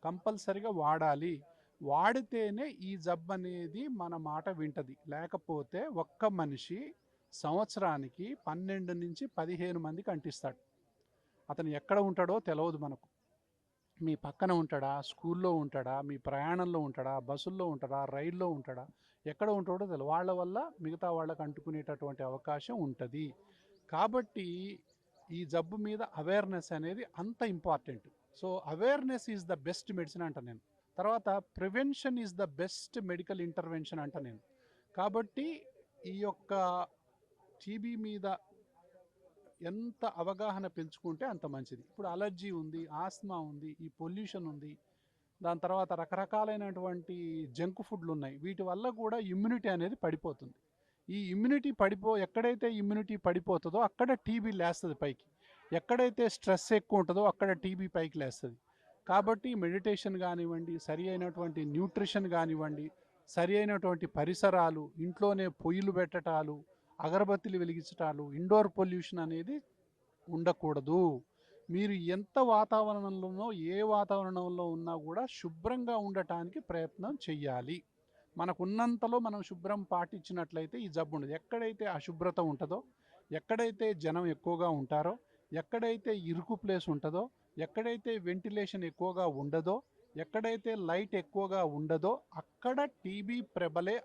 కంపల్సరీగా వాడాలి. వాడితేనే ఈ జబ్బు అనేది మన మాట వింటది. లేకపోతే ఒక్క మనిషి సంవత్సరానికి 12-15 మందికి అంటిస్తాడు. అతను ఎక్కడ ఉంటాడో తెలవదు మనకు. మీ పక్కన ఉంటాడా? స్కూల్లో ఉంటాడా? మీ ప్రయాణంలో ఉంటాడా? బస్సుల్లో ఉంటాడా? రైల్లో ఉంటాడా? ఎక్కడ ఉంటాడో తెలవదు. వాళ్ళ వల్ల మిగతా వాళ్ళకి అంటుకునేటటువంటి అవకాశం ఉంటది. కాబట్టి ఈ జబ్బు మీద అవేర్‌నెస్ అనేది అంత important. So, awareness is the best medicine అంట నేను. తర్వాత prevention is the best medical intervention అంట నేను. కాబట్టి ఈ యొక్క టీబీ మీద ఎంత అవగాహన పెంచుకుంటే అంత మంచిది. ఇప్పుడు అలర్జీ ఉంది, ఆస్మా ఉంది, ఈ పొల్యూషన్ ఉంది. దాని తర్వాత రకరకాలైనటువంటి జంక్ ఫుడ్లు ఉన్నాయి. వీటి వల్ల కూడా ఇమ్యూనిటీ అనేది పడిపోతుంది. ఈ ఇమ్యూనిటీ ఎక్కడైతే ఇమ్యూనిటీ పడిపోతుందో అక్కడ టీబీ లేస్తుంది పైకి. ఎక్కడైతే స్ట్రెస్ ఎక్కువ ఉంటుందో అక్కడ టీబీ పైకి లేస్తుంది. కాబట్టి మెడిటేషన్ కానివ్వండి, సరి అయినటువంటి న్యూట్రిషన్ కానివ్వండి, సరి అయినటువంటి పరిసరాలు, ఇంట్లోనే పొయ్యిలు పెట్టటాలు, అగరబత్తిలు వెలిగించటాలు, ఇండోర్ పొల్యూషన్ అనేది ఉండకూడదు. మీరు ఎంత వాతావరణంలోనో, ఏ వాతావరణంలో ఉన్నా కూడా శుభ్రంగా ఉండటానికి ప్రయత్నం చెయ్యాలి. మనకున్నంతలో మనం శుభ్రం పాటించినట్లయితే ఈ జబ్బు ఉండదు. ఎక్కడైతే అశుభ్రత ఉంటుందో, ఎక్కడైతే జనం ఎక్కువగా ఉంటారో, ఎక్కడైతే ఇరుకు ప్లేస్ ఉంటుందో, ఎక్కడైతే వెంటిలేషన్ ఎక్కువగా ఉండదో, ఎక్కడైతే లైట్ ఎక్కువగా ఉండదో అక్కడ టీబీ ప్రబలే